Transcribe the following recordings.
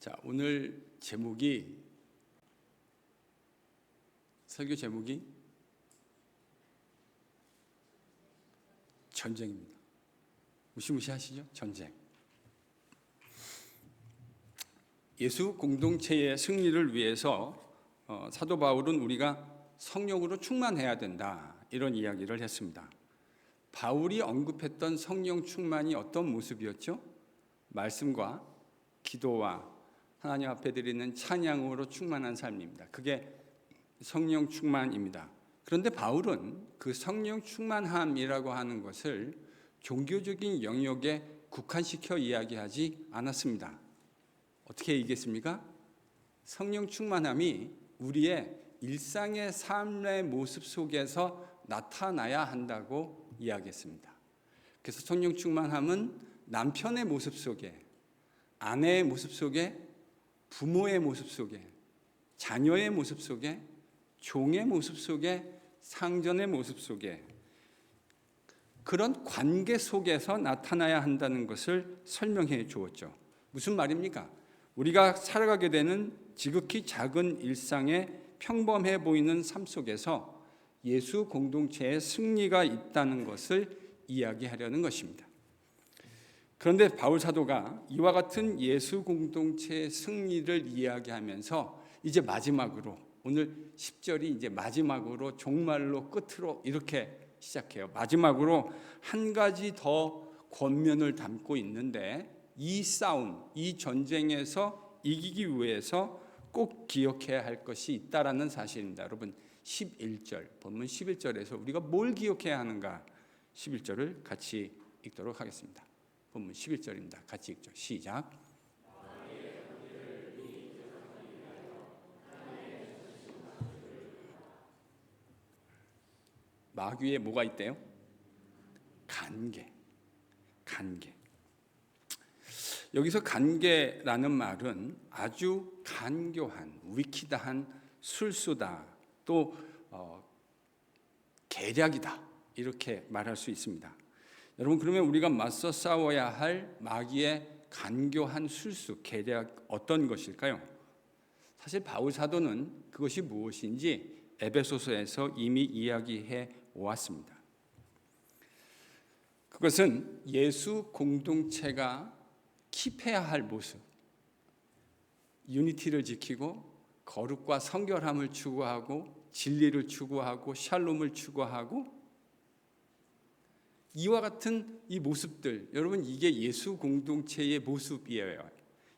자, 오늘 설교 제목이 전쟁입니다. 무시무시하시죠? 전쟁. 예수 공동체의 승리를 위해서 사도 바울은 우리가 성령으로 충만해야 된다, 이런 이야기를 했습니다. 바울이 언급했던 성령 충만이 어떤 모습이었죠? 말씀과 기도와 하나님 앞에 드리는 찬양으로 충만한 삶입니다. 그게 성령 충만입니다. 그런데 바울은 그 성령 충만함이라고 하는 것을 종교적인 영역에 국한시켜 이야기하지 않았습니다. 어떻게 얘기했습니까? 성령 충만함이 우리의 일상의 삶의 모습 속에서 나타나야 한다고 이야기했습니다. 그래서 성령 충만함은 남편의 모습 속에, 아내의 모습 속에, 부모의 모습 속에, 자녀의 모습 속에, 종의 모습 속에, 상전의 모습 속에, 그런 관계 속에서 나타나야 한다는 것을 설명해 주었죠. 무슨 말입니까? 우리가 살아가게 되는 지극히 작은 일상의 평범해 보이는 삶 속에서 예수 공동체의 승리가 있다는 것을 이야기하려는 것입니다. 그런데 바울 사도가 이와 같은 예수 공동체의 승리를 이야기하면서 이제 마지막으로, 오늘 10절이 이제 마지막으로 종말로 끝으로 이렇게 시작해요. 마지막으로 한 가지 더 권면을 담고 있는데, 이 싸움, 이 전쟁에서 이기기 위해서 꼭 기억해야 할 것이 있다라는 사실입니다. 여러분, 11절, 본문 11절에서 우리가 뭘 기억해야 하는가, 11절을 같이 읽도록 하겠습니다. 본문 11절입니다. 같이 읽죠. 시작. 마귀에 뭐가 있대요? 간계. 여기서 간계라는 말은 아주 간교한, 위키다한 술수다, 또 계략이다, 이렇게 말할 수 있습니다. 여러분, 그러면 우리가 맞서 싸워야 할 마귀의 간교한 술수, 계략, 어떤 것일까요? 사실 바울 사도는 그것이 무엇인지 에베소서에서 이미 이야기해 왔습니다. 그것은 예수 공동체가 킵해야 할 모습, 유니티를 지키고 거룩과 성결함을 추구하고 진리를 추구하고 샬롬을 추구하고, 이와 같은 이 모습들, 여러분, 이게 예수 공동체의 모습이에요.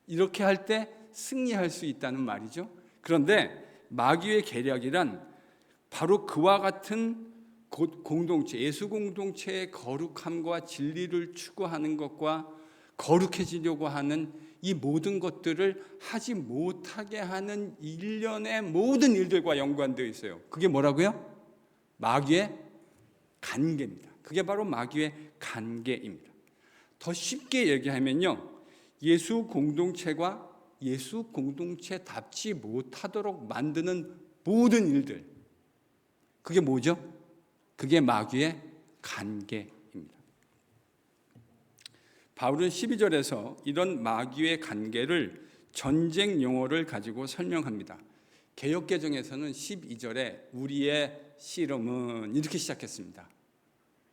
이렇게 할 때 승리할 수 있다는 말이죠. 그런데 마귀의 계략이란 바로 그와 같은 공동체, 예수 공동체의 거룩함과 진리를 추구하는 것과 거룩해지려고 하는 이 모든 것들을 하지 못하게 하는 일련의 모든 일들과 연관되어 있어요. 그게 뭐라고요? 마귀의 간계입니다. 그게 바로 마귀의 간계입니다. 더 쉽게 얘기하면요, 예수 공동체가 예수 공동체답지 못하도록 만드는 모든 일들, 그게 뭐죠? 그게 마귀의 간계입니다. 바울은 12절에서 이런 마귀의 간계를 전쟁 용어를 가지고 설명합니다. 개역개정에서는 12절에 우리의 씨름은 이렇게 시작했습니다.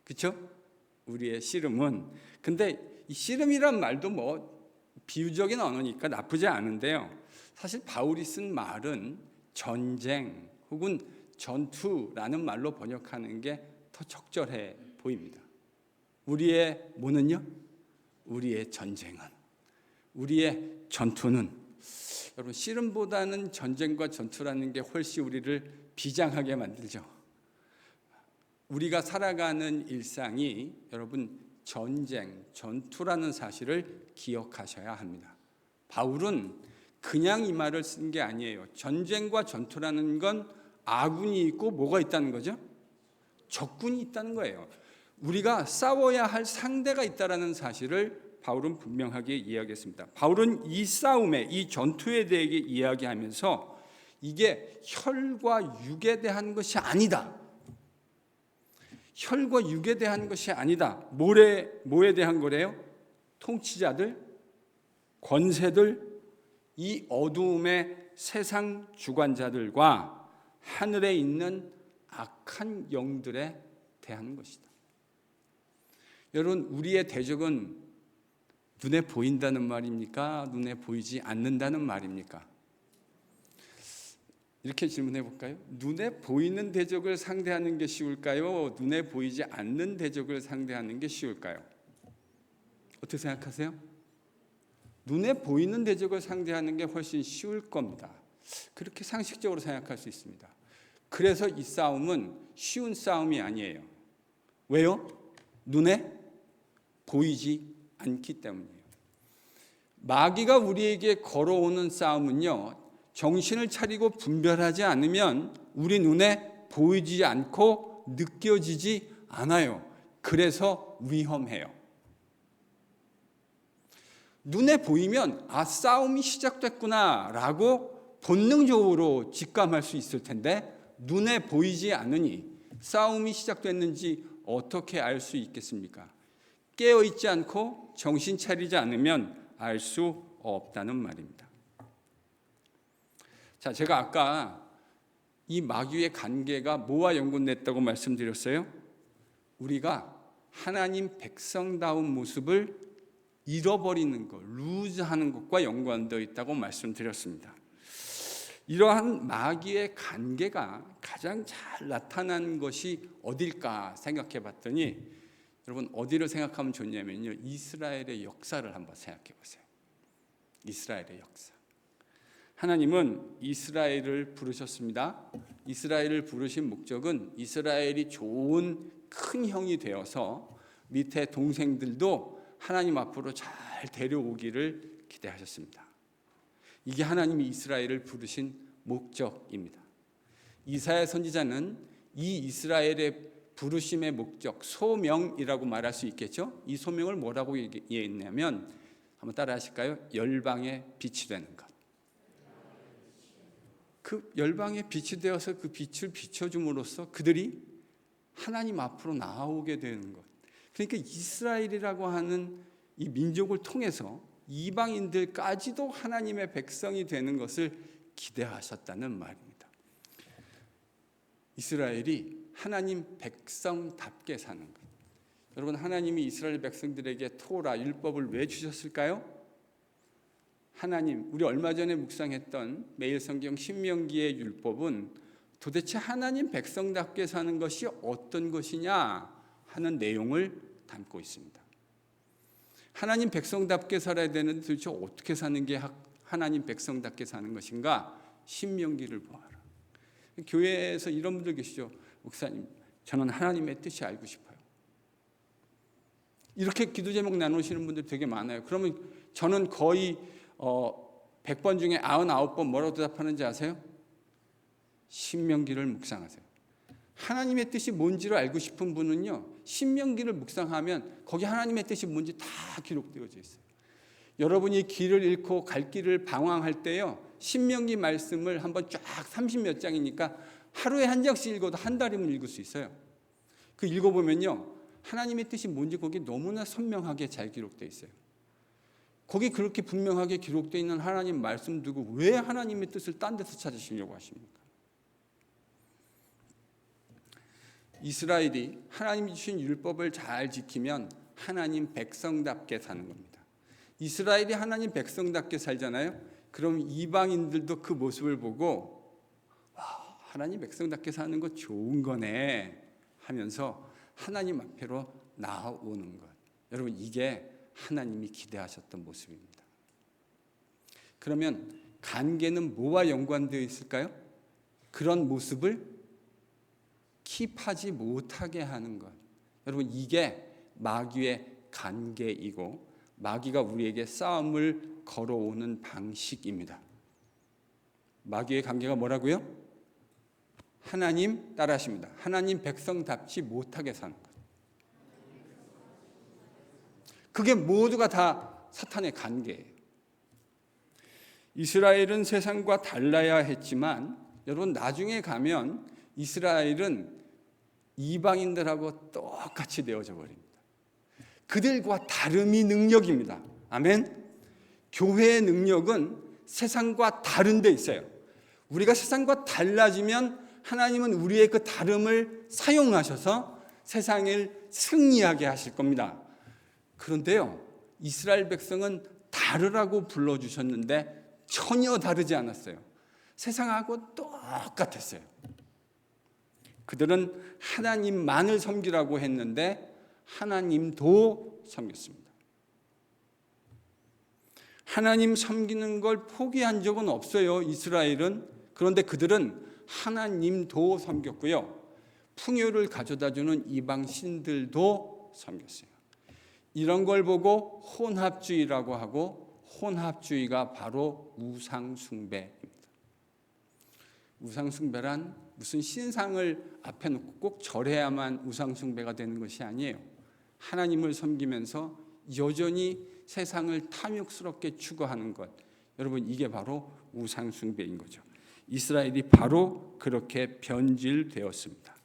그렇죠? 우리의 씨름은. 근데 이 씨름이란 말도 비유적인 언어니까 나쁘지 않은데요, 사실 바울이 쓴 말은 전쟁 혹은 전투라는 말로 번역하는 게 더 적절해 보입니다. 우리의 뭐는요? 우리의 전쟁은, 우리의 전투는, 여러분, 씨름보다는 전쟁과 전투라는 게 훨씬 우리를 비장하게 만들죠. 우리가 살아가는 일상이, 여러분, 전쟁, 전투라는 사실을 기억하셔야 합니다. 바울은 그냥 이 말을 쓴 게 아니에요. 전쟁과 전투라는 건 아군이 있고 뭐가 있다는 거죠? 적군이 있다는 거예요. 우리가 싸워야 할 상대가 있다는 사실을 바울은 분명하게 이야기했습니다. 바울은 이 싸움에, 이 전투에 대해 이야기하면서 이게 혈과 육에 대한 것이 아니다. 혈과 육에 대한 것이 아니다. 뭐에 대한 거래요? 통치자들, 권세들, 이 어두움의 세상 주관자들과 하늘에 있는 악한 영들에 대한 것이다. 여러분, 우리의 대적은 눈에 보인다는 말입니까? 눈에 보이지 않는다는 말입니까? 이렇게 질문해 볼까요? 눈에 보이는 대적을 상대하는 게 쉬울까요? 눈에 보이지 않는 대적을 상대하는 게 쉬울까요? 어떻게 생각하세요? 눈에 보이는 대적을 상대하는 게 훨씬 쉬울 겁니다. 그렇게 상식적으로 생각할 수 있습니다. 그래서 이 싸움은 쉬운 싸움이 아니에요. 왜요? 눈에 보이지 않기 때문이에요. 마귀가 우리에게 걸어오는 싸움은요, 정신을 차리고 분별하지 않으면 우리 눈에 보이지 않고 느껴지지 않아요. 그래서 위험해요. 눈에 보이면 싸움이 시작됐구나 라고 본능적으로 직감할 수 있을 텐데, 눈에 보이지 않으니 싸움이 시작됐는지 어떻게 알 수 있겠습니까? 깨어있지 않고 정신 차리지 않으면 알 수 없다는 말입니다. 자, 제가 아까 이 마귀의 관계가 뭐와 연관됐다고 말씀드렸어요? 우리가 하나님 백성다운 모습을 잃어버리는 것, 루즈하는 것과 연관되어 있다고 말씀드렸습니다. 이러한 마귀의 관계가 가장 잘 나타난 것이 어딜까 생각해 봤더니, 여러분 어디를 생각하면 좋냐면요, 이스라엘의 역사를 한번 생각해 보세요. 이스라엘의 역사. 하나님은 이스라엘을 부르셨습니다. 이스라엘을 부르신 목적은 이스라엘이 좋은 큰 형이 되어서 밑에 동생들도 하나님 앞으로 잘 데려오기를 기대하셨습니다. 이게 하나님이 이스라엘을 부르신 목적입니다. 이사야 선지자는 이 이스라엘의 부르심의 목적, 소명이라고 말할 수 있겠죠. 이 소명을 뭐라고 얘기했냐면, 한번 따라 하실까요? 열방의 빛이 되는 것. 그 열방의 빛이 되어서 그 빛을 비춰줌으로써 그들이 하나님 앞으로 나아오게 되는 것. 그러니까 이스라엘이라고 하는 이 민족을 통해서 이방인들까지도 하나님의 백성이 되는 것을 기대하셨다는 말입니다. 이스라엘이 하나님 백성답게 사는 것. 여러분, 하나님이 이스라엘 백성들에게 토라, 율법을 왜 주셨을까요? 하나님, 우리 얼마 전에 묵상했던 매일 성경 신명기의 율법은 도대체 하나님 백성답게 사는 것이 어떤 것이냐 하는 내용을 담고 있습니다. 하나님 백성답게 살아야 되는데 도대체 어떻게 사는 게 하나님 백성답게 사는 것인가? 신명기를 보아라. 교회에서 이런 분들 계시죠. 목사님, 저는 하나님의 뜻이 알고 싶어요. 이렇게 기도 제목 나누시는 분들 되게 많아요. 그러면 저는 거의 100번 중에 99번 뭐라고 대답하는지 아세요? 신명기를 묵상하세요. 하나님의 뜻이 뭔지를 알고 싶은 분은요, 신명기를 묵상하면 거기 하나님의 뜻이 뭔지 다 기록되어져 있어요. 여러분이 길을 잃고 갈 길을 방황할 때요, 신명기 말씀을 한번 쫙 30몇 장이니까 하루에 한 장씩 읽어도 한 달이면 읽을 수 있어요. 그 읽어보면요, 하나님의 뜻이 뭔지 거기 너무나 선명하게 잘 기록되어 있어요. 거기 그렇게 분명하게 기록되어 있는 하나님 말씀 두고 왜 하나님의 뜻을 딴 데서 찾으시려고 하십니까? 이스라엘이 하나님이 주신 율법을 잘 지키면 하나님 백성답게 사는 겁니다. 이스라엘이 하나님 백성답게 살잖아요. 그럼 이방인들도 그 모습을 보고 와, 하나님 백성답게 사는 거 좋은 거네 하면서 하나님 앞으로 나아오는 것. 여러분, 이게 하나님이 기대하셨던 모습입니다. 그러면 관계는 뭐와 연관되어 있을까요? 그런 모습을 킵하지 못하게 하는 것. 여러분, 이게 마귀의 관계이고 마귀가 우리에게 싸움을 걸어오는 방식입니다. 마귀의 관계가 뭐라고요? 하나님 따라하십니다. 하나님 백성답지 못하게 사는 것. 그게 모두가 다 사탄의 관계예요. 이스라엘은 세상과 달라야 했지만 여러분, 나중에 가면 이스라엘은 이방인들하고 똑같이 되어져 버립니다. 그들과 다름이 능력입니다. 아멘. 교회의 능력은 세상과 다른 데 있어요. 우리가 세상과 달라지면 하나님은 우리의 그 다름을 사용하셔서 세상을 승리하게 하실 겁니다. 그런데요, 이스라엘 백성은 다르라고 불러주셨는데 전혀 다르지 않았어요. 세상하고 똑같았어요. 그들은 하나님만을 섬기라고 했는데 하나님도 섬겼습니다. 하나님 섬기는 걸 포기한 적은 없어요, 이스라엘은. 그런데 그들은 하나님도 섬겼고요, 풍요를 가져다주는 이방 신들도 섬겼어요. 이런 걸 보고 혼합주의라고 하고, 혼합주의가 바로 우상숭배입니다. 우상숭배란 무슨 신상을 앞에 놓고 꼭 절해야만 우상숭배가 되는 것이 아니에요. 하나님을 섬기면서 여전히 세상을 탐욕스럽게 추구하는 것, 여러분, 이게 바로 우상숭배인 거죠. 이스라엘이 바로 그렇게 변질되었습니다.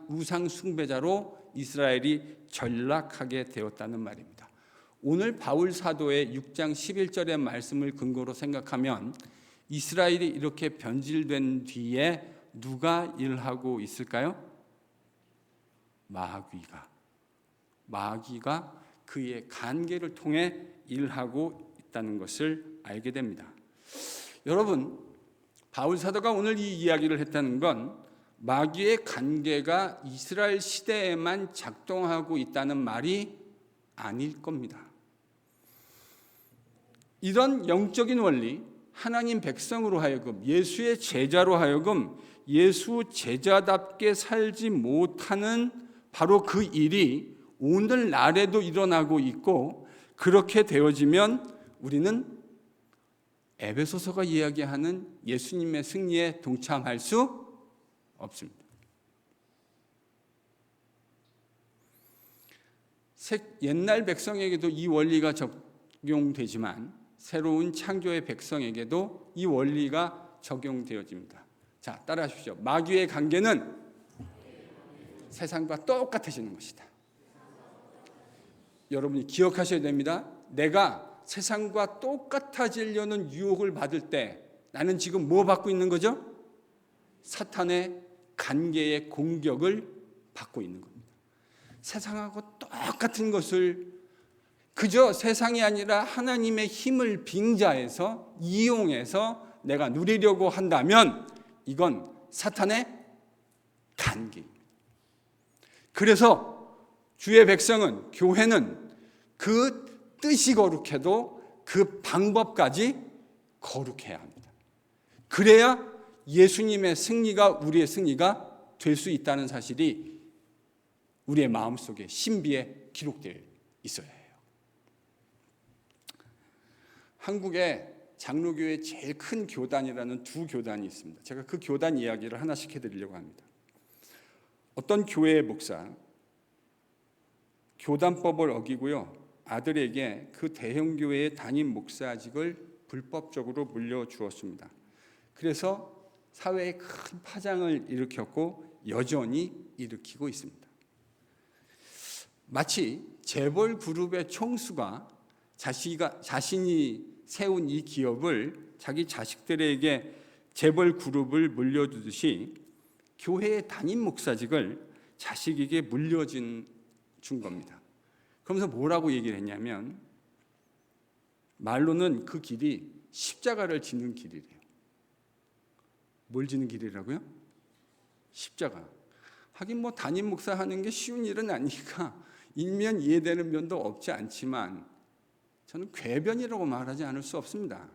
우상숭배자로 이스라엘이 전락하게 되었다는 말입니다. 오늘 바울 사도의 6장 11절의 말씀을 근거로 생각하면 이스라엘이 이렇게 변질된 뒤에 누가 일하고 있을까요? 마귀가 그의 관계를 통해 일하고 있다는 것을 알게 됩니다. 여러분, 바울 사도가 오늘 이 이야기를 했다는 건 마귀의 관계가 이스라엘 시대에만 작동하고 있다는 말이 아닐 겁니다. 이런 영적인 원리, 하나님 백성으로 하여금, 예수의 제자로 하여금 예수 제자답게 살지 못하는 바로 그 일이 오늘날에도 일어나고 있고, 그렇게 되어지면 우리는 에베소서가 이야기하는 예수님의 승리에 동참할 수 없습니다. 옛날 백성에게도 이 원리가 적용되지만 새로운 창조의 백성에게도 이 원리가 적용되어집니다. 자, 따라하십시오. 마귀의 관계는 세상과 똑같아지는 것이다. 여러분이 기억하셔야 됩니다. 내가 세상과 똑같아지려는 유혹을 받을 때 나는 지금 뭐 받고 있는 거죠? 사탄의 관계의 공격을 받고 있는 겁니다. 세상하고 똑같은 것을 그저 세상이 아니라 하나님의 힘을 빙자해서 이용해서 내가 누리려고 한다면 이건 사탄의 관계입니다. 그래서 주의 백성은, 교회는 그 뜻이 거룩해도 그 방법까지 거룩해야 합니다. 그래야 예수님의 승리가 우리의 승리가 될 수 있다는 사실이 우리의 마음속에 신비에 기록되어 있어야 해요. 한국에 장로교회 제일 큰 교단이라는 두 교단이 있습니다. 제가 그 교단 이야기를 하나씩 해드리려고 합니다. 어떤 교회의 목사, 교단법을 어기고요, 아들에게 그 대형교회의 담임 목사직을 불법적으로 물려주었습니다. 그래서 사회에 큰 파장을 일으켰고 여전히 일으키고 있습니다. 마치 재벌 그룹의 총수가 자신이 세운 이 기업을 자기 자식들에게 재벌 그룹을 물려주듯이 교회의 담임 목사직을 자식에게 물려준 겁니다. 그러면서 뭐라고 얘기를 했냐면, 말로는 그 길이 십자가를 지는 길이래요. 뭘 지는 길이라고요? 십자가. 하긴 뭐 담임 목사 하는 게 쉬운 일은 아니니까 일면 이해되는 면도 없지 않지만 저는 궤변이라고 말하지 않을 수 없습니다.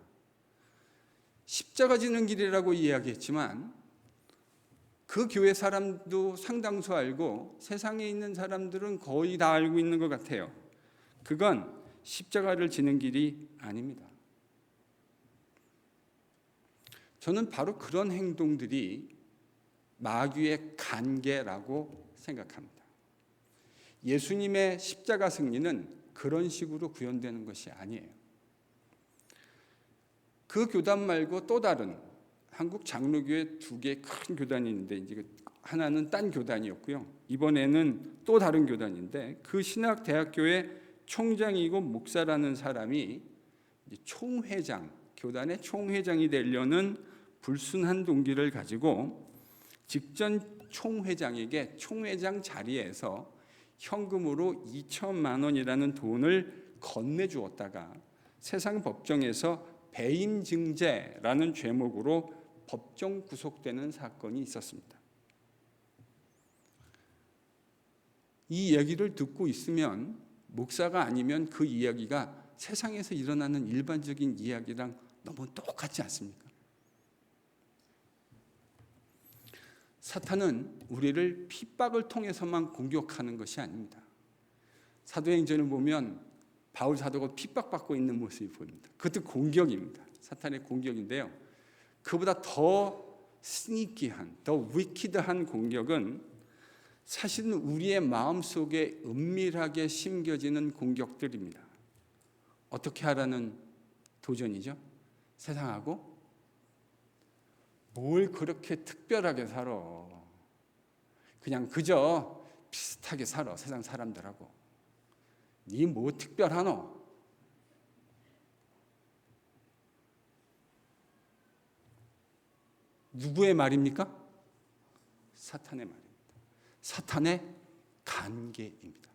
십자가 지는 길이라고 이야기했지만 그 교회 사람도 상당수 알고 세상에 있는 사람들은 거의 다 알고 있는 것 같아요. 그건 십자가를 지는 길이 아닙니다. 저는 바로 그런 행동들이 마귀의 관계라고 생각합니다. 예수님의 십자가 승리는 그런 식으로 구현되는 것이 아니에요. 그 교단 말고 또 다른 한국 장로교회 두 개 큰 교단이 있는데, 이제 하나는 딴 교단이었고요, 이번에는 또 다른 교단인데, 그 신학대학교의 총장이고 목사라는 사람이 총회장, 교단의 총회장이 되려는 불순한 동기를 가지고 직전 총회장에게 총회장 자리에서 현금으로 2천만 원이라는 돈을 건네주었다가 세상 법정에서 배임 증죄라는 죄목으로 법정 구속되는 사건이 있었습니다. 이 얘기를 듣고 있으면 목사가 아니면 그 이야기가 세상에서 일어나는 일반적인 이야기랑 너무 똑같지 않습니까? 사탄은 우리를 핍박을 통해서만 공격하는 것이 아닙니다. 사도행전을 보면 바울 사도가 핍박받고 있는 모습이 보입니다. 그것도 공격입니다. 사탄의 공격인데요. 그보다 더 스니키한, 더 위키드한 공격은 사실은 우리의 마음속에 은밀하게 심겨지는 공격들입니다. 어떻게 하라는 도전이죠? 세상하고 뭘 그렇게 특별하게 살아. 그냥 그저 비슷하게 살아, 세상 사람들하고. 니 뭐 특별하노? 누구의 말입니까? 사탄의 말입니다. 사탄의 간계입니다.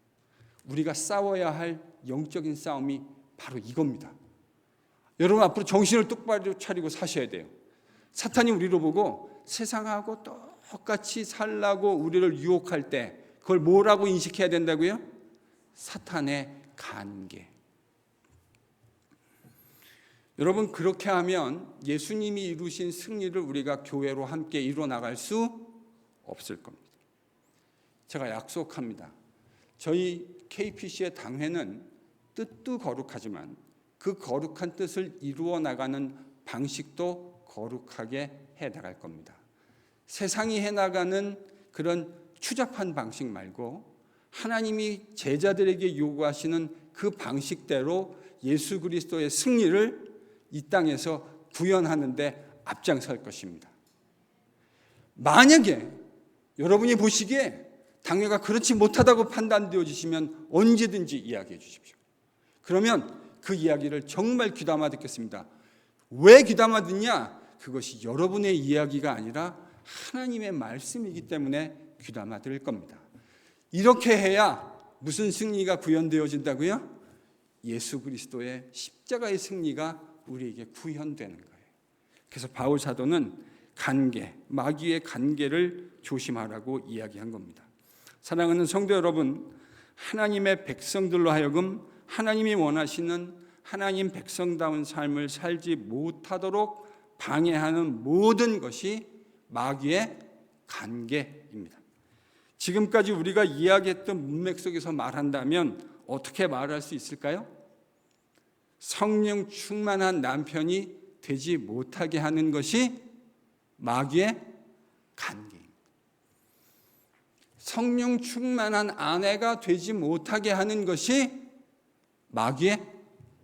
우리가 싸워야 할 영적인 싸움이 바로 이겁니다. 여러분 앞으로 정신을 똑바로 차리고 사셔야 돼요. 사탄이 우리를 보고 세상하고 똑같이 살라고 우리를 유혹할 때 그걸 뭐라고 인식해야 된다고요? 사탄의 간계. 여러분 그렇게 하면 예수님이 이루신 승리를 우리가 교회로 함께 이루어 나갈 수 없을 겁니다. 제가 약속합니다. 저희 KPC의 당회는 뜻도 거룩하지만 그 거룩한 뜻을 이루어 나가는 방식도 거룩하게 해나갈 겁니다. 세상이 해나가는 그런 추잡한 방식 말고 하나님이 제자들에게 요구하시는 그 방식대로 예수 그리스도의 승리를 이 땅에서 구현하는 데 앞장설 것입니다. 만약에 여러분이 보시기에 당회가 그렇지 못하다고 판단되어지시면 언제든지 이야기해 주십시오. 그러면 그 이야기를 정말 귀담아 듣겠습니다. 왜 귀담아 듣냐? 그것이 여러분의 이야기가 아니라 하나님의 말씀이기 때문에 귀담아 들을 겁니다. 이렇게 해야 무슨 승리가 구현되어진다고요? 예수 그리스도의 십자가의 승리가 우리에게 구현되는 거예요. 그래서 바울 사도는 간계, 마귀의 간계를 조심하라고 이야기한 겁니다. 사랑하는 성도 여러분, 하나님의 백성들로 하여금 하나님이 원하시는 하나님 백성다운 삶을 살지 못하도록 방해하는 모든 것이 마귀의 간계입니다. 지금까지 우리가 이야기했던 문맥 속에서 말한다면 어떻게 말할 수 있을까요? 성령 충만한 남편이 되지 못하게 하는 것이 마귀의 간계입니다. 성령 충만한 아내가 되지 못하게 하는 것이 마귀의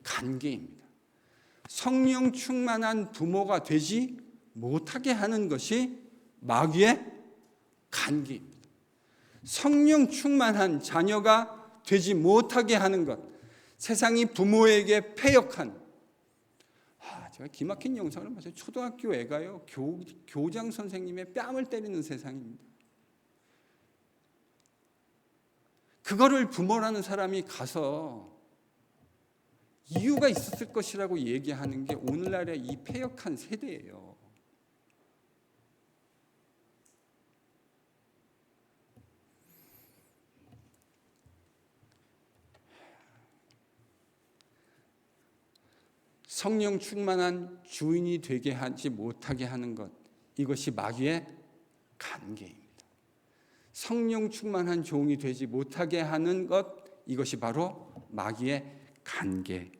간계입니다. 성령 충만한 부모가 되지 못하게 하는 것이 마귀의 간계입니다. 성령 충만한 자녀가 되지 못하게 하는 것, 세상이 부모에게 패역한, 제가 기막힌 영상을 봤어요. 초등학교 애가요, 교장 선생님의 뺨을 때리는 세상입니다. 그거를 부모라는 사람이 가서 이유가 있었을 것이라고 얘기하는 게 오늘날의 이 패역한 세대예요. 성령 충만한 주인이 되게 하지 못하게 하는 것, 이것이 마귀의 간계입니다. 성령 충만한 종이 되지 못하게 하는 것, 이것이 바로 마귀의 간계입니다.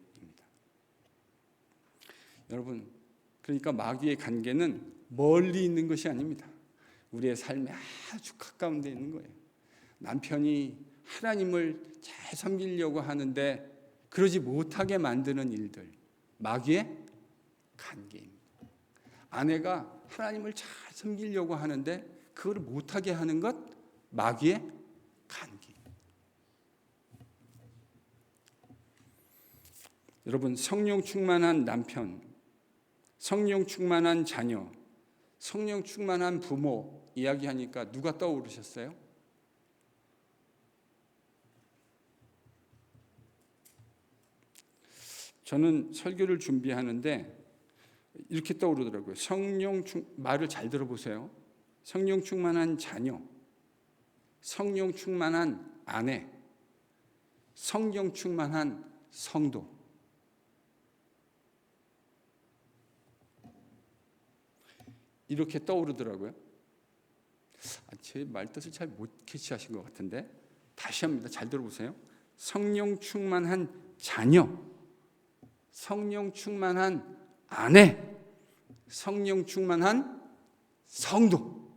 여러분, 그러니까 마귀의 간계는 멀리 있는 것이 아닙니다. 우리의 삶에 아주 가까운 데 있는 거예요. 남편이 하나님을 잘 섬기려고 하는데 그러지 못하게 만드는 일들, 마귀의 간계입니다. 아내가 하나님을 잘 섬기려고 하는데 그걸 못하게 하는 것, 마귀의 간계. 여러분, 성령 충만한 남편, 성령 충만한 자녀, 성령 충만한 부모 이야기하니까 누가 떠오르셨어요? 저는 설교를 준비하는데 이렇게 떠오르더라고요. 말을 잘 들어보세요. 성령 충만한 자녀, 성령 충만한 아내, 성령 충만한 성도. 이렇게 떠오르더라고요. 제 말뜻을 잘 못 캐치하신 것 같은데 다시 합니다. 잘 들어보세요. 성령 충만한 자녀, 성령 충만한 아내, 성령 충만한 성도.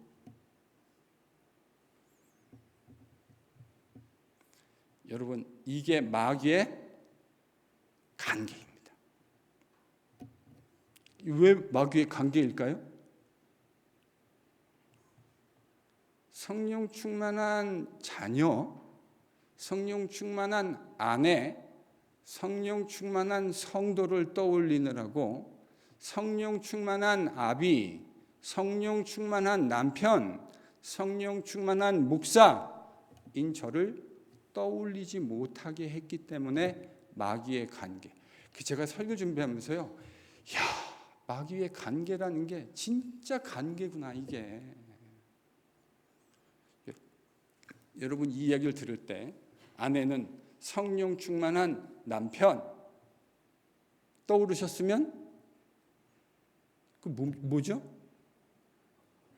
여러분, 이게 마귀의 관계입니다. 왜 마귀의 관계일까요? 성령 충만한 자녀, 성령 충만한 아내, 성령 충만한 성도를 떠올리느라고 성령 충만한 아비, 성령 충만한 남편, 성령 충만한 목사인 저를 떠올리지 못하게 했기 때문에 마귀의 관계. 제가 설교 준비하면서요, 야, 마귀의 관계라는 게 진짜 관계구나 이게. 여러분 이 이야기를 들을 때 아내는 성령 충만한 남편 떠오르셨으면 그 뭐죠?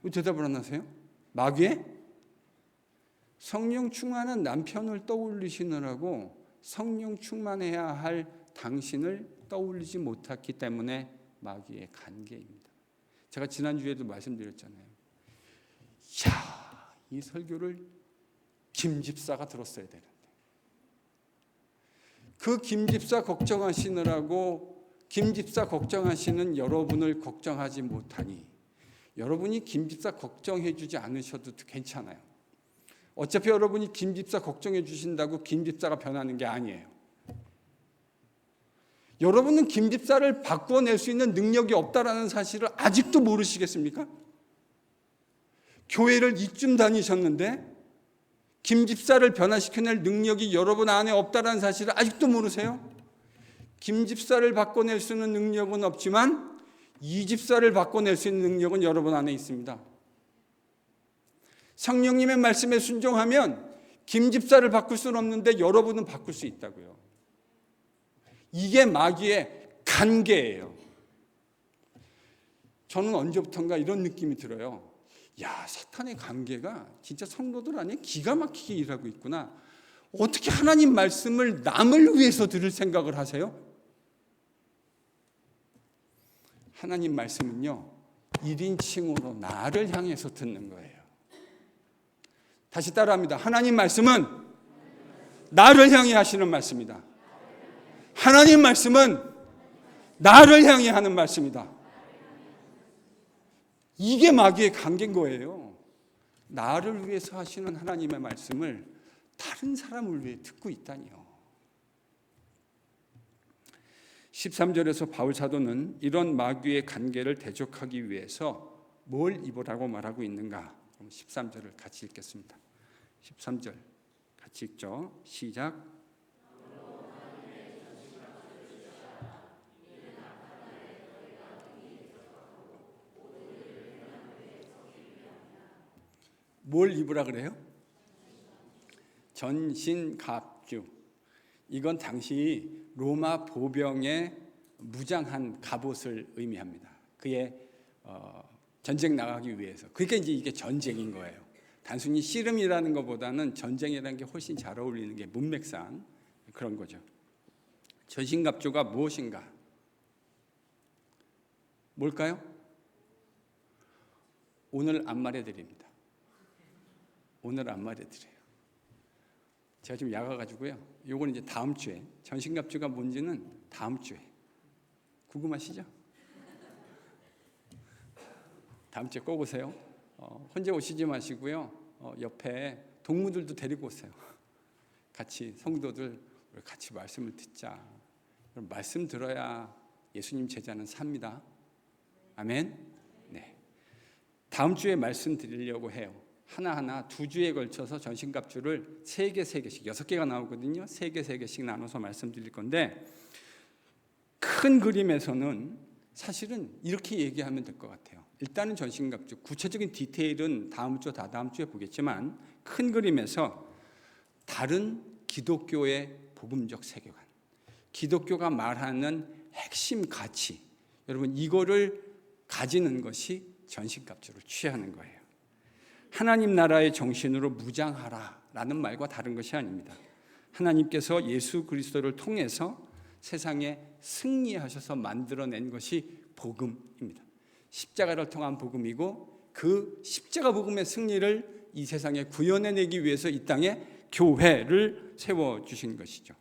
왜 대답을 안 하세요? 마귀의 성령 충만한 남편을 떠올리시느라고 성령 충만해야 할 당신을 떠올리지 못했기 때문에 마귀의 관계입니다. 제가 지난주에도 말씀드렸잖아요. 야, 이 설교를 김 집사가 들었어야 되는데 그 김 집사 걱정하시느라고 김 집사 걱정하시는 여러분을 걱정하지 못하니 여러분이 김 집사 걱정해 주지 않으셔도 괜찮아요. 어차피 여러분이 김 집사 걱정해 주신다고 김 집사가 변하는 게 아니에요. 여러분은 김 집사를 바꿔낼 수 있는 능력이 없다라는 사실을 아직도 모르시겠습니까? 교회를 이쯤 다니셨는데 김 집사를 변화시켜낼 능력이 여러분 안에 없다는 사실을 아직도 모르세요? 김 집사를 바꿔낼 수 있는 능력은 없지만 이 집사를 바꿔낼 수 있는 능력은 여러분 안에 있습니다. 성령님의 말씀에 순종하면 김 집사를 바꿀 수는 없는데 여러분은 바꿀 수 있다고요. 이게 마귀의 관계예요. 저는 언제부턴가 이런 느낌이 들어요. 야, 사탄의 관계가 진짜 성도들 안에 기가 막히게 일하고 있구나. 어떻게 하나님 말씀을 남을 위해서 들을 생각을 하세요? 하나님 말씀은요 1인칭으로 나를 향해서 듣는 거예요. 다시 따라합니다. 하나님 말씀은 나를 향해 하시는 말씀이다. 하나님 말씀은 나를 향해 하는 말씀이다. 이게 마귀의 관계인 거예요. 나를 위해서 하시는 하나님의 말씀을 다른 사람을 위해 듣고 있다니요. 13절에서 바울 사도는 이런 마귀의 관계를 대적하기 위해서 뭘 입으라고 말하고 있는가? 13절을 같이 읽겠습니다. 13절 같이 읽죠. 시작. 뭘 입으라 그래요? 전신갑주. 이건 당시 로마 보병의 무장한 갑옷을 의미합니다. 그의 전쟁 나가기 위해서. 그러니까 이제 이게 전쟁인 거예요. 단순히 씨름이라는 것보다는 전쟁이라는 게 훨씬 잘 어울리는 게 문맥상 그런 거죠. 전신갑주가 무엇인가? 뭘까요? 오늘 안 말해드립니다. 오늘 안 말해드려요. 제가 좀 약아가지고요. 요거는 이제 다음 주에, 전신갑주가 뭔지는 다음 주에. 궁금하시죠? 다음 주에 꼭 오세요. 혼자 오시지 마시고요. 옆에 동무들도 데리고 오세요. 같이 성도들 같이 말씀을 듣자. 말씀 들어야 예수님 제자는 삽니다. 아멘. 네. 다음 주에 말씀드리려고 해요. 하나하나 2주에 걸쳐서 전신갑주를 3개, 3개씩 6개가 나오거든요. 3개, 3개씩 나눠서 말씀드릴 건데, 큰 그림에서는 사실은 이렇게 얘기하면 될 것 같아요. 일단은 전신갑주, 구체적인 디테일은 다음 주, 다다음 주에 보겠지만, 큰 그림에서 다른 기독교의 복음적 세계관, 기독교가 말하는 핵심 가치, 여러분 이거를 가지는 것이 전신갑주를 취하는 거예요. 하나님 나라의 정신으로 무장하라라는 말과 다른 것이 아닙니다. 하나님께서 예수 그리스도를 통해서 세상에 승리하셔서 만들어낸 것이 복음입니다. 십자가를 통한 복음이고, 그 십자가 복음의 승리를 이 세상에 구현해내기 위해서 이 땅에 교회를 세워주신 것이죠.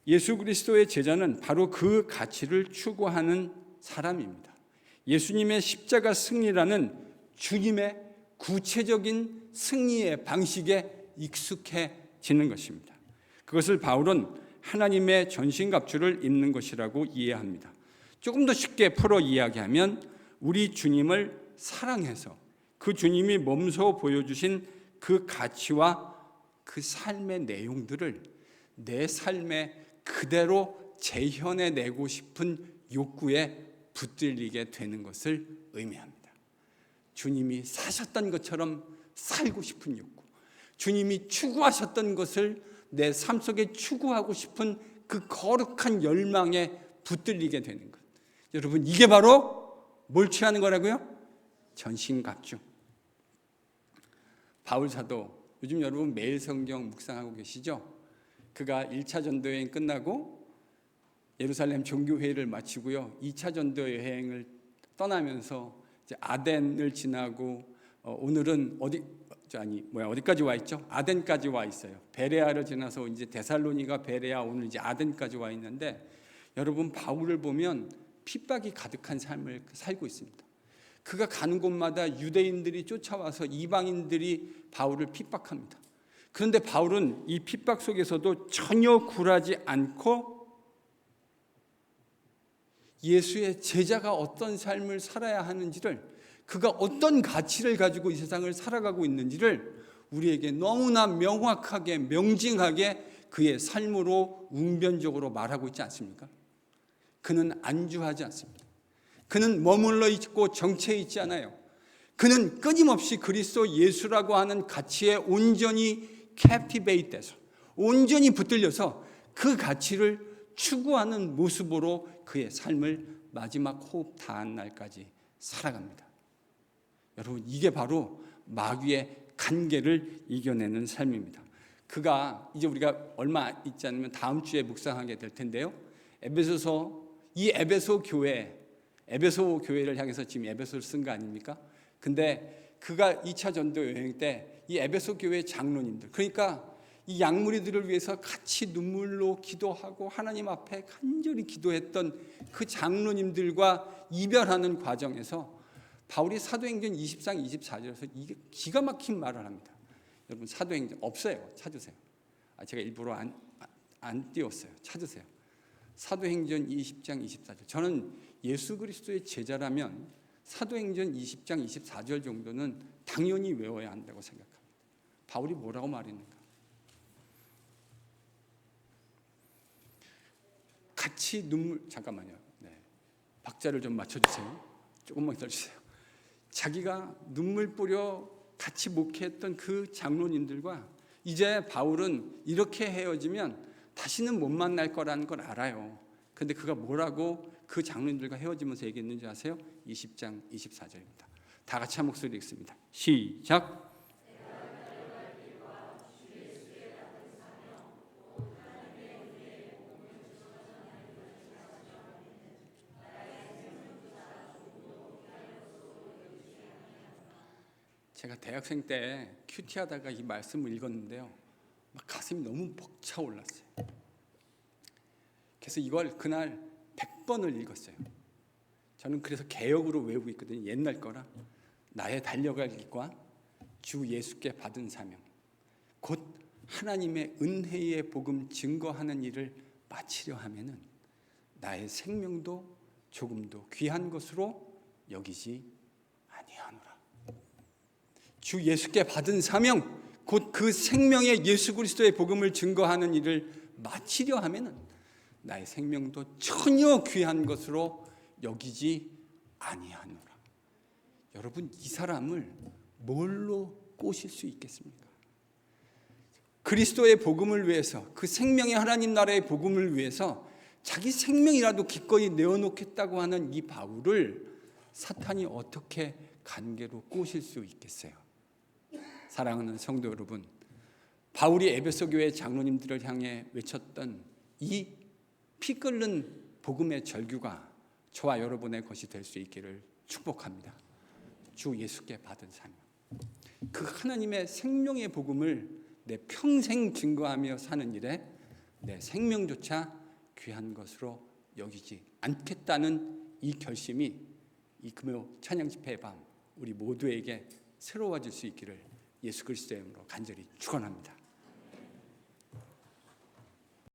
예수 그리스도의 제자는 바로 그 가치를 추구하는 사람입니다. 예수님의 십자가 승리라는 주님의 구체적인 승리의 방식에 익숙해지는 것입니다. 그것을 바울은 하나님의 전신갑주를 입는 것이라고 이해합니다. 조금 더 쉽게 풀어 이야기하면, 우리 주님을 사랑해서 그 주님이 몸소 보여주신 그 가치와 그 삶의 내용들을 내 삶에 그대로 재현해내고 싶은 욕구에 붙들리게 되는 것을 의미합니다. 주님이 사셨던 것처럼 살고 싶은 욕구, 주님이 추구하셨던 것을 내 삶 속에 추구하고 싶은 그 거룩한 열망에 붙들리게 되는 것. 여러분, 이게 바로 뭘 취하는 거라고요? 전신갑주. 바울 사도, 요즘 여러분 매일 성경 묵상하고 계시죠? 그가 1차 전도여행 끝나고 예루살렘 종교회의를 마치고요, 2차 전도여행을 떠나면서 이제 아덴을 지나고, 오늘은 어디까지 와 있죠? 아덴까지 와 있어요. 베레아를 지나서 이제 데살로니가, 베레아, 오늘 이제 아덴까지 와 있는데, 여러분 바울을 보면 핍박이 가득한 삶을 살고 있습니다. 그가 가는 곳마다 유대인들이 쫓아와서 이방인들이 바울을 핍박합니다. 그런데 바울은 이 핍박 속에서도 전혀 굴하지 않고 예수의 제자가 어떤 삶을 살아야 하는지를, 그가 어떤 가치를 가지고 이 세상을 살아가고 있는지를 우리에게 너무나 명확하게, 명징하게 그의 삶으로 웅변적으로 말하고 있지 않습니까? 그는 안주하지 않습니다. 그는 머물러 있고 정체해 있지 않아요. 그는 끊임없이 그리스도 예수라고 하는 가치에 온전히 캡티베이트돼서, 온전히 붙들려서 그 가치를 추구하는 모습으로 그의 삶을 마지막 호흡 다한 날까지 살아갑니다. 여러분, 이게 바로 마귀의 간계를 이겨내는 삶입니다. 그가 이제 우리가 얼마 있지 않으면 다음 주에 묵상하게 될 텐데요, 이 에베소 교회를 향해서 지금 에베소를 쓴 거 아닙니까? 근데 그가 2차 전도 여행 때 이 에베소 교회 장로님들, 그러니까 이 양무리들을 위해서 같이 눈물로 기도하고 하나님 앞에 간절히 기도했던 그 장로님들과 이별하는 과정에서 바울이 사도행전 20장 24절에서 이게 기가 막힌 말을 합니다. 여러분, 사도행전 없어요. 찾으세요. 제가 일부러 안 띄웠어요. 찾으세요. 사도행전 20장 24절. 저는 예수 그리스도의 제자라면 사도행전 20장 24절 정도는 당연히 외워야 한다고 생각합니다. 바울이 뭐라고 말했는가? 같이 잠깐만요. 네. 박자를 좀 맞춰주세요. 조금만 기다려주세요. 자기가 눈물 뿌려 같이 목회했던 그 장로님들과 이제 바울은 이렇게 헤어지면 다시는 못 만날 거라는 걸 알아요. 근데 그가 뭐라고 그 장로님들과 헤어지면서 얘기했는지 아세요? 20장 24절입니다. 다 같이 한 목소리 읽습니다. 시작. 제가 대학생 때 큐티하다가 이 말씀을 읽었는데요, 막 가슴이 너무 벅차올랐어요. 그래서 이걸 그날 100번을 읽었어요. 저는 그래서 개역으로 외우고 있거든요. 옛날 거라. 나의 달려갈 길과 주 예수께 받은 사명, 곧 하나님의 은혜의 복음 증거하는 일을 마치려 하면은 나의 생명도 조금도 귀한 것으로 여기지 아니하노라. 주 예수께 받은 사명, 곧 그 생명의 예수 그리스도의 복음을 증거하는 일을 마치려 하면은 나의 생명도 전혀 귀한 것으로 여기지 아니하노라. 여러분, 이 사람을 뭘로 꼬실 수 있겠습니까? 그리스도의 복음을 위해서, 그 생명의 하나님 나라의 복음을 위해서 자기 생명이라도 기꺼이 내어놓겠다고 하는 이 바울을 사탄이 어떻게 관계로 꼬실 수 있겠어요? 사랑하는 성도 여러분, 바울이 에베소 교회 장로님들을 향해 외쳤던 이 피 끓는 복음의 절규가 저와 여러분의 것이 될 수 있기를 축복합니다. 주 예수께 받은 사명, 그 하나님의 생명의 복음을 내 평생 증거하며 사는 일에 내 생명조차 귀한 것으로 여기지 않겠다는 이 결심이 이 금요 찬양 집회의 밤 우리 모두에게 새로워질 수 있기를 예수 그리스도의 이름으로 간절히 축원합니다.